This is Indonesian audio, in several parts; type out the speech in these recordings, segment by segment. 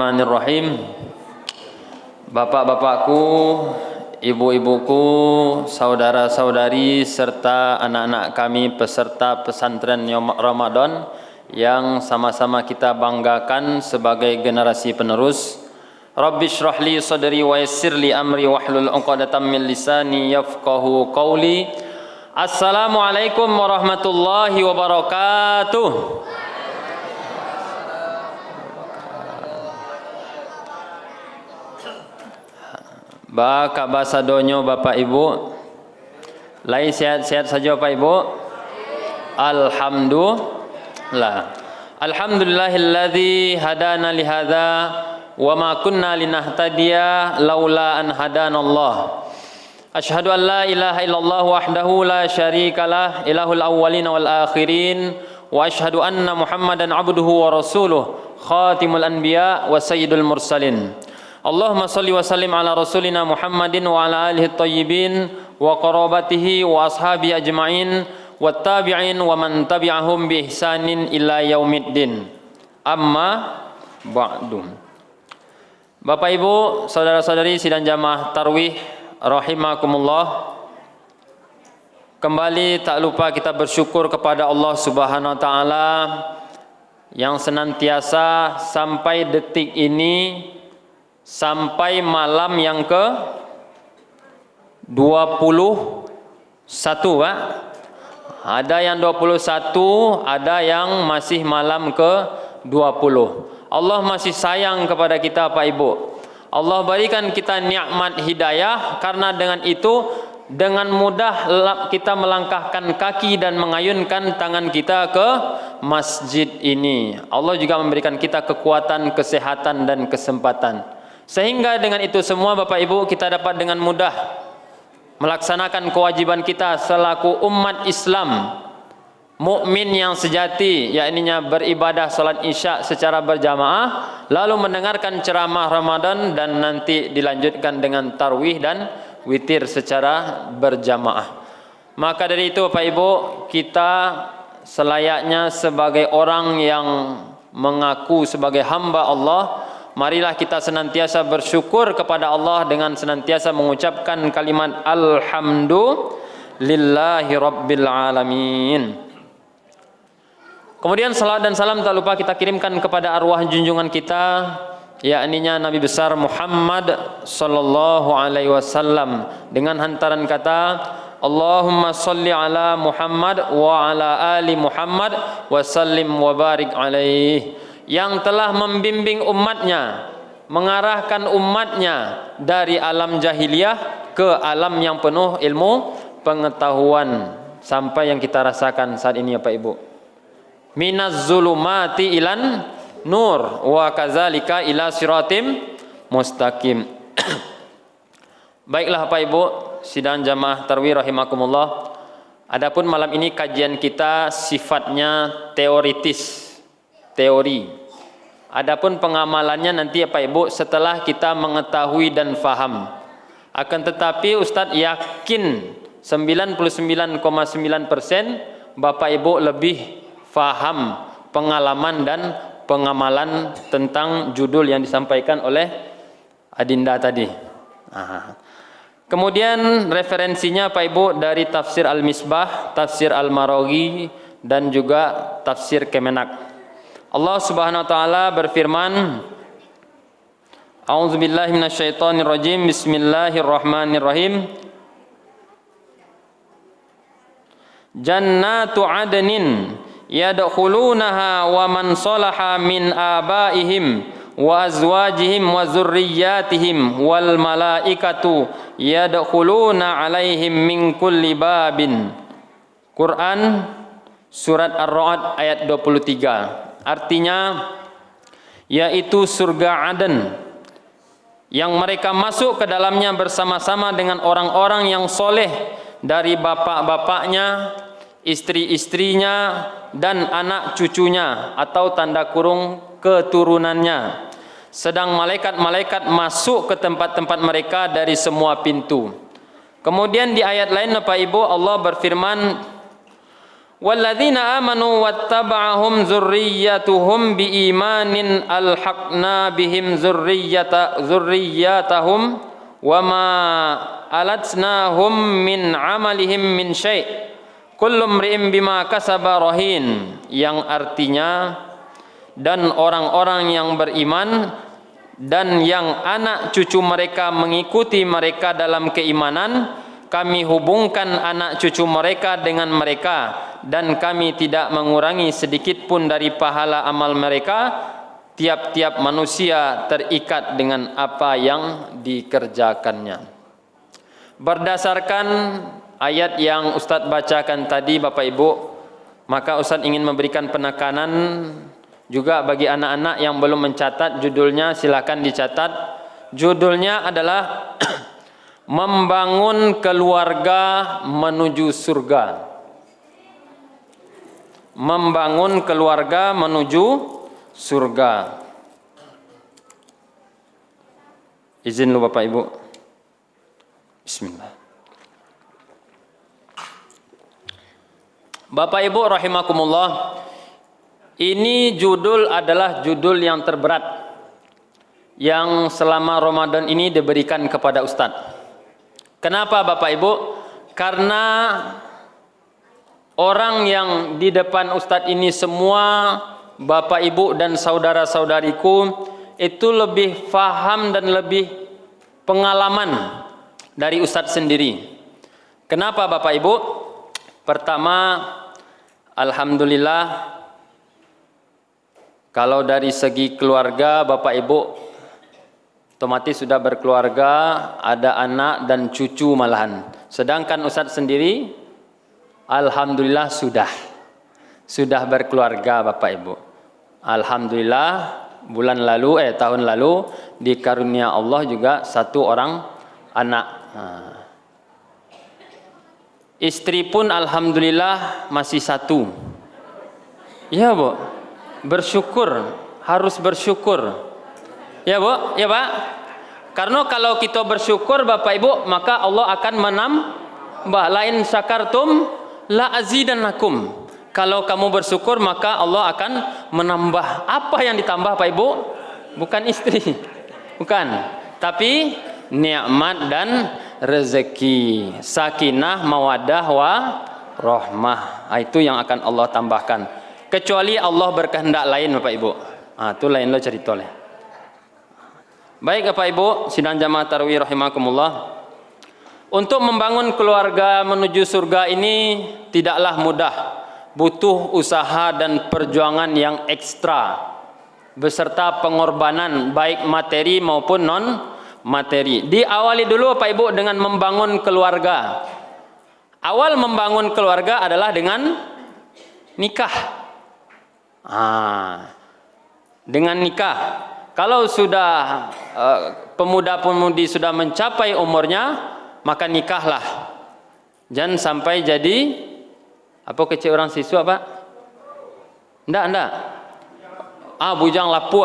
Bismillahirrahmanirrahim. Bapak-bapakku, ibu-ibuku, saudara-saudari serta anak-anak kami peserta pesantren Ramadan yang sama-sama kita banggakan sebagai generasi penerus. Rabbi shrah li sadri wa yassir li amri wahlul 'uqdatam min lisani yafqahu qawli. Assalamualaikum warahmatullahi wabarakatuh. Kak bahasa donyo Bapak Ibu. Lai sehat-sehat saja Bapak Ibu. Alhamdulillah. Alhamdulillahilladzi hadana li hadza wa ma kunna linahtadiya laula an hadanallah. Asyhadu an la ilaha illallah wahdahu la syarikalah ilahul awwalin wal akhirin wa asyhadu anna Muhammadan abduhu wa rasuluh khatimul anbiya wa sayyidul mursalin. Allahumma salli wa sallim ala rasulina Muhammadin wa ala alihi tayyibin wa qarabatihi wa ashabi ajma'in wa tabi'in wa man tabi'ahum bi ihsanin ila yaumiddin. Amma ba'du. Bapak Ibu, saudara-saudari sidang jamaah tarwih rahimakumullah. Kembali tak lupa kita bersyukur kepada Allah Subhanahu wa taala yang senantiasa sampai detik ini, sampai malam yang ke 21, Pak. Ada yang 21, ada yang masih malam ke 20. Allah masih sayang kepada kita Pak Ibu. Allah berikan kita nikmat hidayah, karena dengan itu dengan mudah kita melangkahkan kaki dan mengayunkan tangan kita ke masjid ini. Allah juga memberikan kita kekuatan, kesehatan dan kesempatan. Sehingga dengan itu semua Bapak Ibu kita dapat dengan mudah melaksanakan kewajiban kita selaku umat Islam mukmin yang sejati, yakni beribadah salat Isya secara berjamaah, lalu mendengarkan ceramah Ramadan dan nanti dilanjutkan dengan tarwih dan witir secara berjamaah. Maka dari itu Bapak Ibu, kita selayaknya sebagai orang yang mengaku sebagai hamba Allah, marilah kita senantiasa bersyukur kepada Allah dengan senantiasa mengucapkan kalimat Alhamdulillahi Rabbil Alamin. Kemudian salat dan salam tak lupa kita kirimkan kepada arwah junjungan kita, yakni Nabi besar Muhammad sallallahu alaihi wasallam, dengan hantaran kata Allahumma salli ala Muhammad wa ala ali Muhammad wa sallim wa barik alaihi, yang telah membimbing umatnya, mengarahkan umatnya dari alam jahiliyah ke alam yang penuh ilmu pengetahuan, sampai yang kita rasakan saat ini ya Pak Ibu. Minaz zulumati ilan nur wa kadzalika ila siratim mustaqim. Baiklah Pak Ibu, sidang jamaah tarwih rahimakumullah. Adapun malam ini kajian kita sifatnya teoritis, teori. Adapun pengamalannya nanti ya Pak Ibu setelah kita mengetahui dan faham. Akan tetapi Ustadz yakin 99,9% Bapak Ibu lebih faham pengalaman dan pengamalan tentang judul yang disampaikan oleh Adinda tadi. Kemudian referensinya Pak Ibu dari tafsir Al-Misbah, tafsir Al-Maraghi dan juga tafsir Kemenak. Allah Subhanahu wa taala berfirman, A'udzubillahi minasyaitonirrajim. Bismillahirrahmanirrahim. Jannatu adnin yadkhulunaha wa man salaha min abaihim wa azwajihim wa dzurriyyatihim wal malaikatu yadkhuluna alaihim min kulli babin. Quran surat Ar-Ra'd ayat 23. Artinya yaitu surga Aden yang mereka masuk ke dalamnya bersama-sama dengan orang-orang yang soleh dari bapak-bapaknya, istri-istrinya dan anak cucunya atau tanda kurung keturunannya. Sedang malaikat-malaikat masuk ke tempat-tempat mereka dari semua pintu. Kemudian di ayat lain Bapak Ibu Allah berfirman, walladzina amanu wattaba'ahum dzurriyyatuhum biimanin alhaqna bihim dzurriyyatahum wama alatnahum min amalihim min syai' kullu imri'in bima kasaba rahin, yang artinya dan orang-orang yang beriman dan yang anak cucu mereka mengikuti mereka dalam keimanan, kami hubungkan anak cucu mereka dengan mereka dan kami tidak mengurangi sedikit pun dari pahala amal mereka. Tiap-tiap manusia terikat dengan apa yang dikerjakannya. Berdasarkan ayat yang Ustadz bacakan tadi Bapak Ibu, maka Ustadz ingin memberikan penekanan juga bagi anak-anak yang belum mencatat judulnya, silakan dicatat. Judulnya adalah Membangun Keluarga Menuju Surga. Membangun keluarga menuju surga. Izin lu Bapak Ibu. Bismillah. Bapak Ibu rahimakumullah, ini judul adalah judul yang terberat yang selama Ramadan ini diberikan kepada Ustadz. Kenapa Bapak Ibu? Karena orang yang di depan Ustadz ini semua, Bapak Ibu dan saudara-saudariku, itu lebih faham dan lebih pengalaman dari Ustadz sendiri. Kenapa Bapak Ibu? Pertama, alhamdulillah, kalau dari segi keluarga Bapak Ibu otomatis sudah berkeluarga, ada anak dan cucu malahan. Sedangkan Ustadz sendiri alhamdulillah sudah berkeluarga Bapak Ibu. Alhamdulillah tahun lalu dikarunia Allah juga satu orang anak. Istri pun alhamdulillah masih satu. Ya Bu, bersyukur, harus bersyukur. Ya Bu, ya Pak. Karena kalau kita bersyukur Bapak Ibu, maka Allah akan menambah. Lain syakartum la azidannakum. Kalau kamu bersyukur maka Allah akan menambah. Apa yang ditambah Pak Ibu? Bukan istri. Bukan. Tapi nikmat dan rezeki. Sakinah, mawaddah, warahmah. Itu yang akan Allah tambahkan. Kecuali Allah berkehendak lain Bapak Ibu. Itu lain lo cerita lah. Baik Bapak Ibu, sidang jamaah tarawih rahimakumullah. Untuk membangun keluarga menuju surga ini tidaklah mudah. Butuh usaha dan perjuangan yang ekstra beserta pengorbanan baik materi maupun non materi. Diawali dulu Bapak Ibu dengan membangun keluarga. Awal membangun keluarga adalah dengan nikah. Dengan nikah. Kalau sudah pemuda-pemudi sudah mencapai umurnya, maka nikahlah. Jangan sampai jadi apa kecil orang siswa Pak? Ndak. Bujang lapuk.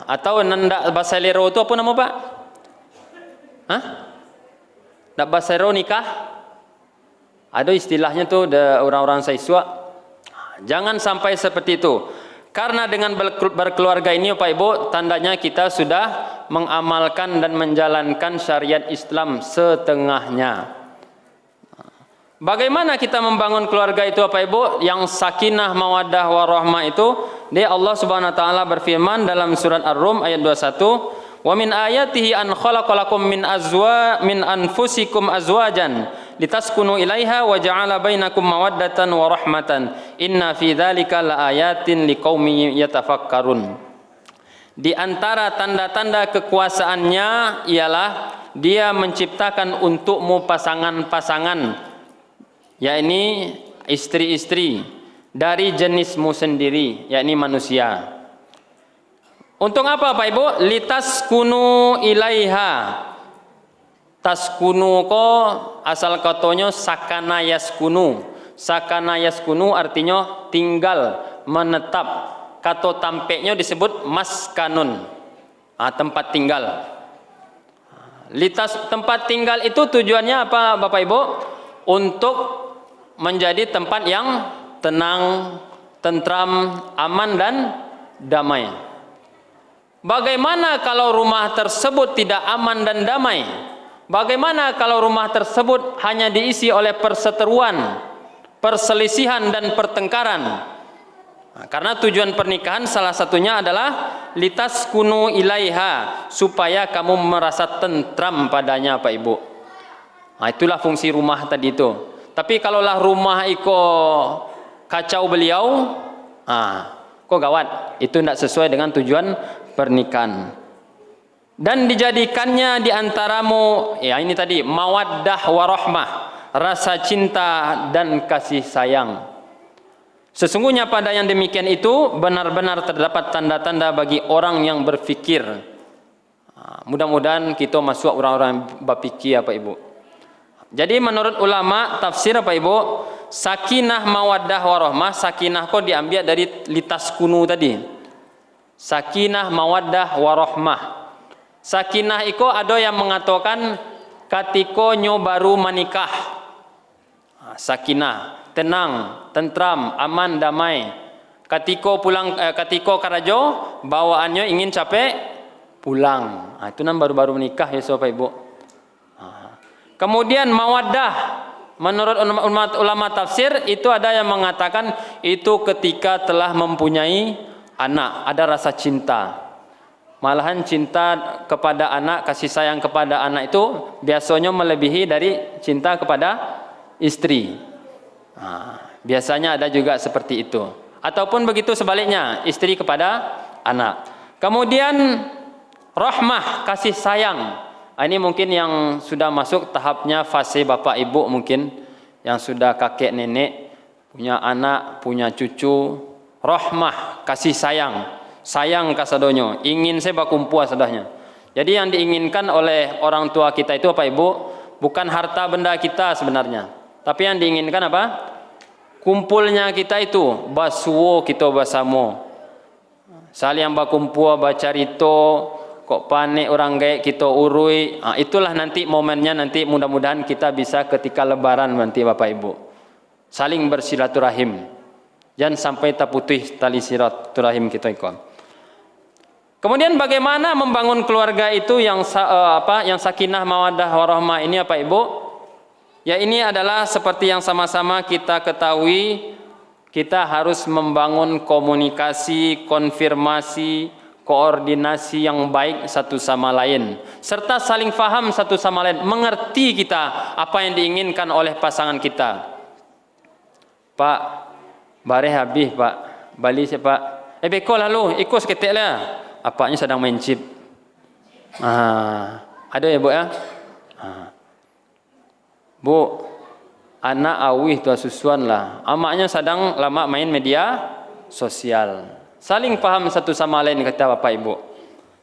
Atau ndak basalero itu apa nama Pak? Ndak basalero nikah? Ada istilahnya tuh orang-orang siswa. Jangan sampai seperti itu. Karena dengan berkeluarga ini Bapak Ibu, tandanya kita sudah mengamalkan dan menjalankan syariat Islam setengahnya. Bagaimana kita membangun keluarga itu Bapak Ibu? Yang sakinah, mawaddah, warahmah itu, Allah Subhanahu wa taala berfirman dalam surat Ar-Rum ayat 21, "Wa min ayatihi an khalaqalakum min anfusikum azwajan litaskunu ilaiha wa ja'ala bainakum mawaddatan wa rahmatan inna fi dzalika laayatin liqaumin yatafakkarun." Di antara tanda-tanda kekuasaannya ialah Dia menciptakan untukmu pasangan-pasangan, yakni istri-istri dari jenismu sendiri, yakni manusia. Untuk apa Pak Ibu? Litaskunu ilaiha. Taskunu ko asal katanya sakana yaskunu. Sakana yaskunu artinya tinggal, menetap. Kata tampeknya disebut maskanun. Tempat tinggal. Tempat tinggal itu tujuannya apa Bapak Ibu? Untuk menjadi tempat yang tenang, tentram, aman dan damai. Bagaimana kalau rumah tersebut tidak aman dan damai? Bagaimana kalau rumah tersebut hanya diisi oleh perseteruan, perselisihan dan pertengkaran? Nah, karena tujuan pernikahan salah satunya adalah litaskunu ilaiha, supaya kamu merasa tentram padanya Pak Ibu. Nah, itulah fungsi rumah tadi itu. Tapi kalaulah rumah iko kacau beliau, kok gawat. Itu tidak sesuai dengan tujuan pernikahan. Dan dijadikannya di antaramu, ya ini tadi, mawaddah warahmah, rasa cinta dan kasih sayang. Sesungguhnya pada yang demikian itu benar-benar terdapat tanda-tanda bagi orang yang berfikir. Mudah-mudahan kita masuk orang-orang berfikir Pak Ibu. Jadi menurut ulama tafsir Pak Ibu, sakinah mawaddah warahmah, sakinah kok diambil dari litaskunu tadi. Sakinah mawaddah warahmah. Sakinah itu ada yang mengatakan katiko nyo baru menikah. Sakinah, tenang, tentram, aman, damai. Katiko pulang, katiko karajo, bawaannya ingin capek, pulang. Itu nan baru-baru menikah ya Bapak Ibu. Kemudian mawaddah, menurut ulama tafsir itu ada yang mengatakan itu ketika telah mempunyai anak, ada rasa cinta. Malahan cinta kepada anak, kasih sayang kepada anak itu biasanya melebihi dari cinta kepada istri. Biasanya ada juga seperti itu. Ataupun begitu sebaliknya, istri kepada anak. Kemudian rahmah, kasih sayang. Ini mungkin yang sudah masuk tahapnya fase bapak ibu, mungkin yang sudah kakek nenek, punya anak, punya cucu. Rahmah, kasih sayang. Sayang kasadonyo, ingin saya bakumpul sadahnya. Jadi yang diinginkan oleh orang tua kita itu Bapak Ibu bukan harta benda kita sebenarnya, tapi yang diinginkan apa? Kumpulnya kita itu, basuo kita bersama. Saling bakumpul baca rito, kok panik orang gaek kita urui. Itulah nanti momennya, nanti mudah-mudahan kita bisa ketika lebaran nanti Bapak Ibu. Saling bersilaturahim. Jangan sampai terputus tali silaturahim kita ikon. Kemudian bagaimana membangun keluarga itu yang yang sakinah mawaddah warahmah ini Bapak Ibu? Ya ini adalah seperti yang sama-sama kita ketahui, kita harus membangun komunikasi, konfirmasi, koordinasi yang baik satu sama lain, serta saling faham satu sama lain, mengerti kita apa yang diinginkan oleh pasangan kita. Pak, bare habis Pak, balik siapa? Beko lalu, ikut seketik lah. Apanya sedang main chip. Ada ya Bu ya? Bu, anak awih tua susuan lah. Amaknya sedang lama main media sosial. Saling paham satu sama lain kata Bapak Ibu.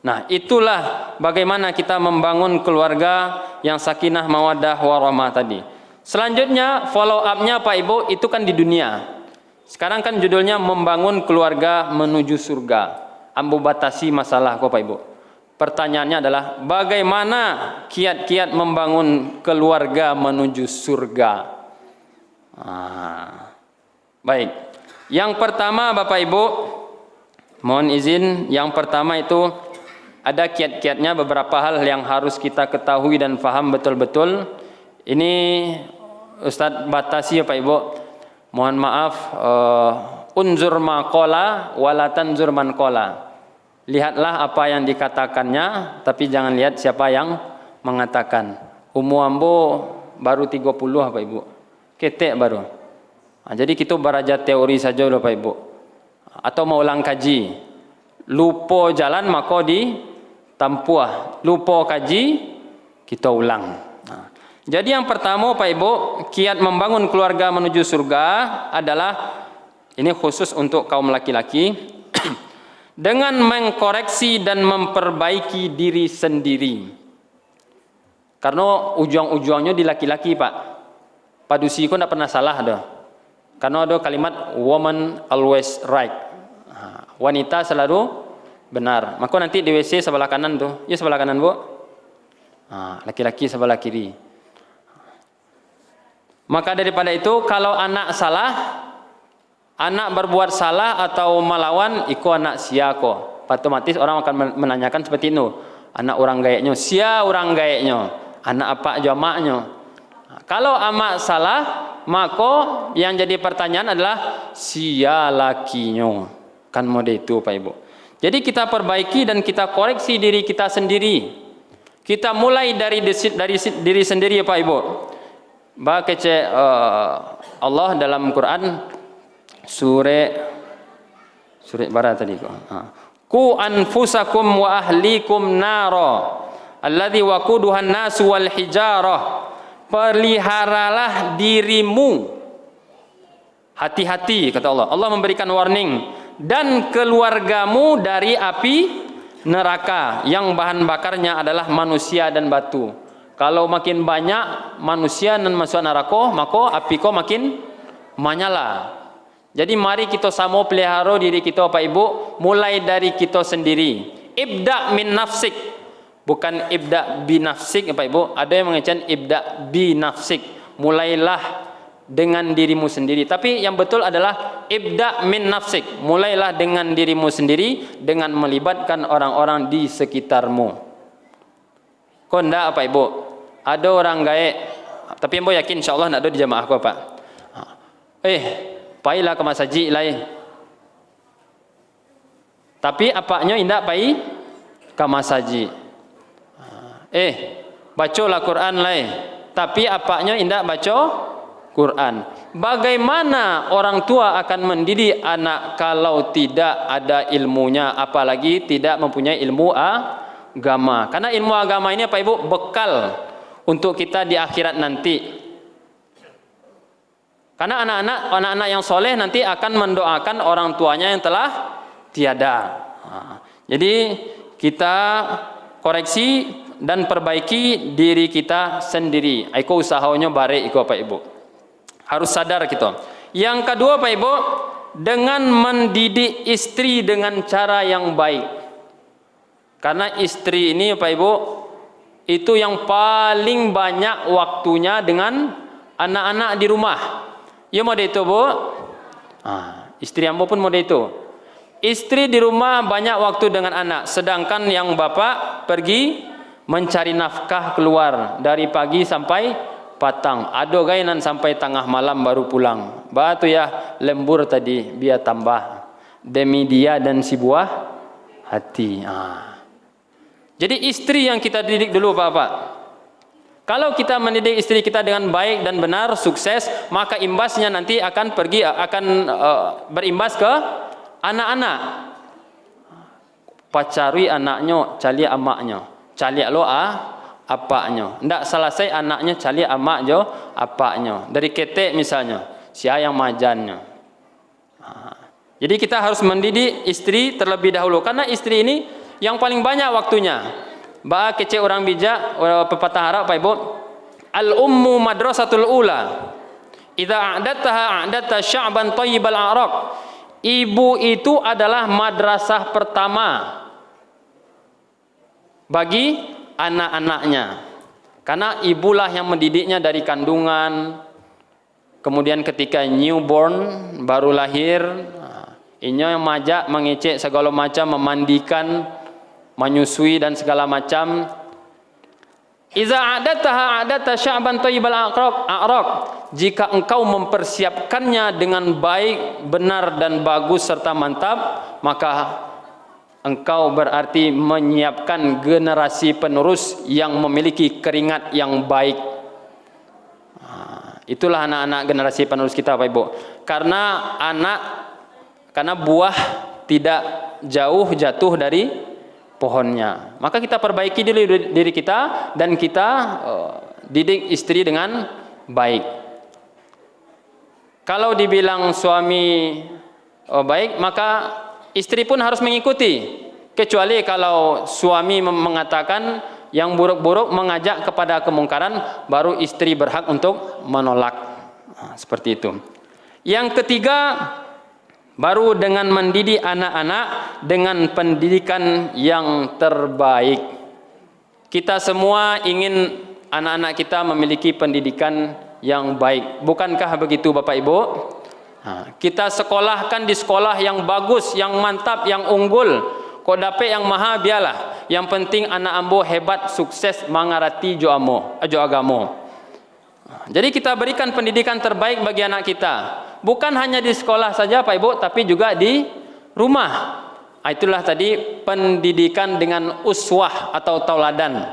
Nah, itulah bagaimana kita membangun keluarga yang sakinah mawaddah warahmah tadi. Selanjutnya follow up-nya Pak Ibu itu kan di dunia. Sekarang kan judulnya membangun keluarga menuju surga. Ambu batasi masalah kok Pak Ibu. Pertanyaannya adalah bagaimana kiat-kiat membangun keluarga menuju surga? Baik. Yang pertama Bapak Ibu, mohon izin, yang pertama itu ada kiat-kiatnya, beberapa hal yang harus kita ketahui dan faham betul-betul. Ini Ustadz batasi ya Pak Ibu. Mohon maaf, unzur maqala wala tanzur man qala. Lihatlah apa yang dikatakannya, tapi jangan lihat siapa yang mengatakan. Umur ambo baru 30 Bapak Ibu. Ketek baru. Jadi kita belajar teori saja Bapak Ibu. Atau mau ulang kaji. Lupa jalan maka ditampuah. Lupa kaji kita ulang. Jadi yang pertama Pak Ibu, kiat membangun keluarga menuju surga adalah, ini khusus untuk kaum laki-laki, dengan mengkoreksi dan memperbaiki diri sendiri. Karena ujung-ujungnya di laki-laki Pak. Padusi kok tidak pernah salah dah. Karena ada kalimat woman always right. Wanita selalu benar. Maka nanti di WC sebelah kanan tuh. Ya sebelah kanan, Bu. Laki-laki sebelah kiri. Maka daripada itu, kalau anak salah, anak berbuat salah atau melawan, iku anak sia ko. Otomatis orang akan menanyakan seperti itu. Anak orang gayaknya, sia orang gayaknya. Anak apa jamaknya? Kalau amak salah, maka yang jadi pertanyaan adalah sia lakinya. Kan mode itu Pak Ibu. Jadi kita perbaiki dan kita koreksi diri kita sendiri. Kita mulai dari diri sendiri Pak Ibu. Baca Allah dalam Quran surah barat tadi kok. Ku anfusakum wa ahlikum nara alladzi waquduhan nas wal hijarah. Peliharalah dirimu. Hati-hati kata Allah. Allah memberikan warning, dan keluargamu dari api neraka yang bahan bakarnya adalah manusia dan batu. Kalau makin banyak manusia dan masuk neraka, maka api ko makin menyala. Jadi mari kita sama pelihara diri kita Pak Ibu, mulai dari kita sendiri. Ibda min nafsik, bukan ibda bi nafsik Pak Ibu. Ada yang mengatakan ibda bi nafsik, mulailah dengan dirimu sendiri. Tapi yang betul adalah ibda min nafsik, mulailah dengan dirimu sendiri dengan melibatkan orang-orang di sekitarmu. Kau ndak Pak Ibu? Ada orang gaek, tapi Ibu yakin insyaallah ndak ada di jamaah kau Pak. Pailah ke masjid lain. Tapi apanya indak pai ke masjid. Bacalah Quran lain. Tapi apanya indak baca Quran. Bagaimana orang tua akan mendidik anak kalau tidak ada ilmunya, apalagi tidak mempunyai ilmu agama. Karena ilmu agama ini Pak Ibu bekal untuk kita di akhirat nanti. Karena anak-anak yang soleh nanti akan mendoakan orang tuanya yang telah tiada. Jadi kita koreksi dan perbaiki diri kita sendiri. Iko usahanya bare iko Pak Ibu. Harus sadar kita. Yang kedua Pak Ibu, dengan mendidik istri dengan cara yang baik. Karena istri ini Pak Ibu itu yang paling banyak waktunya dengan anak-anak di rumah. Ya mode itu Bu. Istri ambo pun mode itu. Istri di rumah banyak waktu dengan anak, sedangkan yang bapak pergi mencari nafkah keluar dari pagi sampai patang. Ada gainan sampai tengah malam baru pulang. Batu ya lembur tadi biar tambah demi dia dan si buah hati. Jadi istri yang kita didik dulu Bapak. Kalau kita mendidik istri kita dengan baik dan benar, sukses, maka imbasnya nanti akan berimbas ke anak-anak. Pacari anaknya, cali amaknya. Cali lo apaknya. Ndak selesai anaknya cali amak jo apaknya. Dari ketek misalnya, si ayang majannya. Jadi kita harus mendidik istri terlebih dahulu, karena istri ini yang paling banyak waktunya. Kece orang bijak, pepatah Arab Pak Ibu. Al-ummu madrasatul ula. Idza a'dataha a'data sya'ban thayyibal a'raq. Ibu itu adalah madrasah pertama bagi anak-anaknya. Karena ibulah yang mendidiknya dari kandungan. Kemudian ketika newborn, baru lahir, inya yang majak, mengecek segala macam, memandikan, menyusui dan segala macam. Iza a'dataha a'data sya'ban thayyibal a'raq. Jika engkau mempersiapkannya dengan baik, benar dan bagus serta mantap, maka engkau berarti menyiapkan generasi penerus yang memiliki keringat yang baik. Itulah anak-anak generasi penerus kita Pak Ibu. Karena buah tidak jauh jatuh dari pohonnya. Maka kita perbaiki diri kita dan kita didik istri dengan baik. Kalau dibilang suami baik, maka istri pun harus mengikuti. Kecuali kalau suami mengatakan yang buruk-buruk, mengajak kepada kemungkaran, baru istri berhak untuk menolak. Seperti itu. Yang ketiga, baru dengan mendidik anak-anak dengan pendidikan yang terbaik. Kita semua ingin anak-anak kita memiliki pendidikan yang baik. Bukankah begitu Bapak Ibu? Kita sekolahkan di sekolah yang bagus, yang mantap, yang unggul. Kok dapat yang maha biarlah. Yang penting anak ambo hebat, sukses, mengarati jo agamo. Jadi kita berikan pendidikan terbaik bagi anak kita. Bukan hanya di sekolah saja Pak Ibu, tapi juga di rumah. Itulah tadi pendidikan dengan uswah atau tauladan.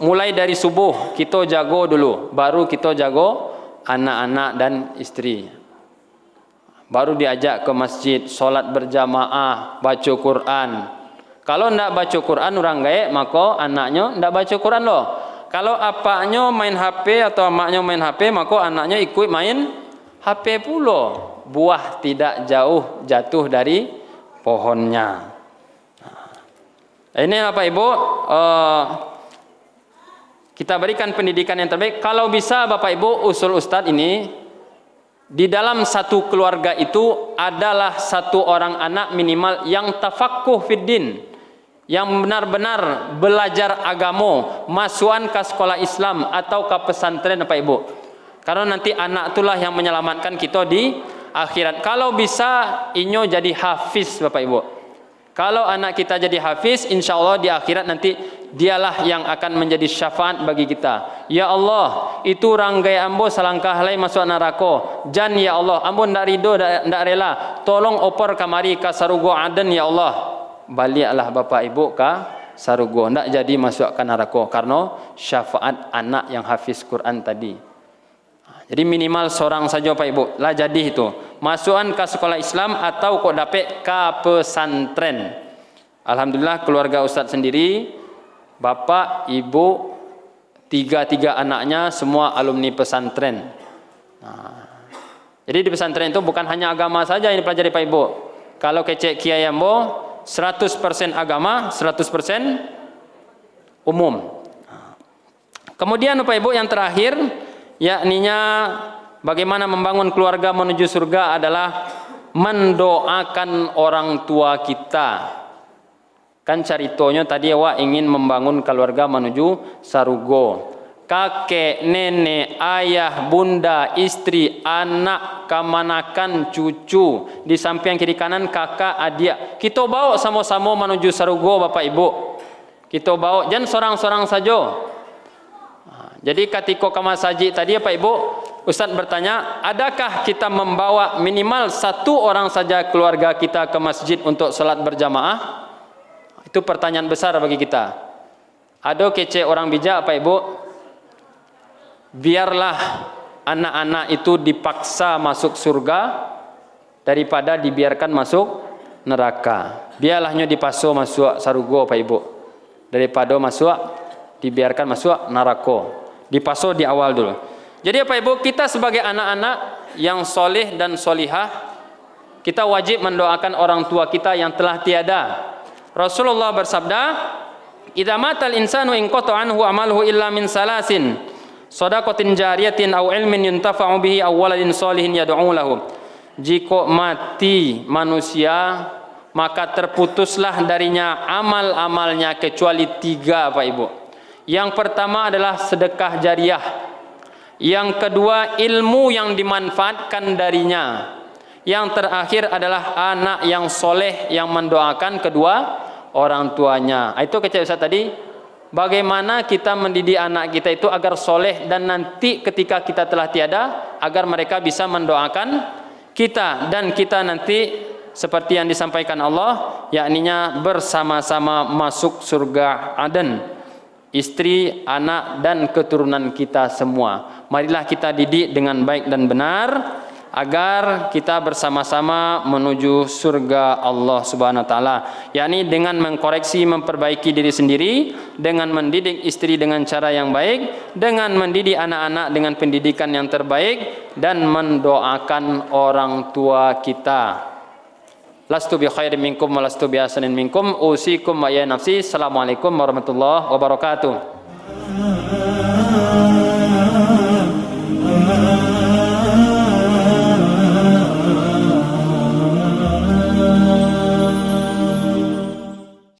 Mulai dari subuh kita jago dulu, baru kita jago anak-anak dan istri. Baru diajak ke masjid, solat berjamaah, baca Quran. Kalau ndak baca Quran orang gaek, maka anaknya ndak baca Quran loh. Kalau apaknya main HP atau emaknya main HP, maka anaknya ikut main HP pula. Buah tidak jauh jatuh dari pohonnya. Ini Bapak Ibu, kita berikan pendidikan yang terbaik. Kalau bisa Bapak Ibu, usul Ustadz ini, di dalam satu keluarga itu adalah satu orang anak minimal yang tafaqquh fiddin, yang benar-benar belajar agama, masukan ke sekolah Islam atau ke pesantren Bapak Ibu. Karena nanti anak itulah yang menyelamatkan kita di akhirat. Kalau bisa inyo jadi hafiz Bapak Ibu. Kalau anak kita jadi hafiz, insya Allah di akhirat nanti dialah yang akan menjadi syafaat bagi kita. Ya Allah, itu ranggai ambo selangkah lain masuk neraka. Jan ya Allah, ambo ndak ridho, ndak rela. Tolong opor kamari ka sarugo Aden ya Allah. Baliklah Bapak Ibu ka sarugo, ndak jadi masuk ke neraka karena syafaat anak yang hafiz Quran tadi. Jadi minimal seorang saja Pak Ibu lah jadi itu. Masukan ke sekolah Islam atau kok dapat ke pesantren. Alhamdulillah keluarga Ustadz sendiri, bapak, ibu, tiga anaknya semua alumni pesantren. Jadi di pesantren itu bukan hanya agama saja yang dipelajari Pak Ibu. Kalau kecek Kiai Ambo 100% agama, 100% umum. Kemudian Pak Ibu yang terakhir, yakninya bagaimana membangun keluarga menuju surga adalah mendoakan orang tua kita. Kan caritonya tadi awak ingin membangun keluarga menuju sarugo. Kakek, nenek, ayah, bunda, istri, anak, kamanakan, cucu, di samping kiri kanan kakak, adik. Kita bawa sama-sama menuju sarugo Bapak Ibu. Kita bawa, jangan sorang-sorang saja. Jadi ketika ke masjid tadi Pak Ibu, Ustaz bertanya, adakah kita membawa minimal satu orang saja keluarga kita ke masjid untuk salat berjamaah? Itu pertanyaan besar bagi kita. Ada kece orang bijak Pak Ibu, biarlah anak-anak itu dipaksa masuk surga daripada dibiarkan masuk neraka. Biarlahnya dipaso masuk sarugo Pak Ibu daripada dibiarkan masuk neraka. Dipaso di awal dulu. Jadi Pak Ibu, kita sebagai anak-anak yang soleh dan solihah, kita wajib mendoakan orang tua kita yang telah tiada. Rasulullah bersabda, "Idza matal insanu in qata anhu amaluhu illa min salasin, shadaqatin jariyatin aw ilmin yuntafa'u bihi aw waladin shalihin yad'u lahu." Jika mati manusia, maka terputuslah darinya amal-amalnya kecuali 3 Pak Ibu. Yang pertama adalah sedekah jariah. Yang kedua ilmu yang dimanfaatkan darinya. Yang terakhir adalah anak yang soleh yang mendoakan kedua orang tuanya. Itu kecil Ustaz tadi. Bagaimana kita mendidik anak kita itu agar soleh dan nanti ketika kita telah tiada, agar mereka bisa mendoakan kita dan kita nanti seperti yang disampaikan Allah, yakninya bersama-sama masuk surga Aden. Istri, anak dan keturunan kita semua. Marilah kita didik dengan baik dan benar agar kita bersama-sama menuju surga Allah Subhanahu wa taala. Yakni dengan mengkoreksi, memperbaiki diri sendiri, dengan mendidik istri dengan cara yang baik, dengan mendidik anak-anak dengan pendidikan yang terbaik dan mendoakan orang tua kita. Lastu bi khairin minkum wa lastu bi ahsanin minkum. Usikum wa ya nafsi. Assalamualaikum warahmatullahi wabarakatuh.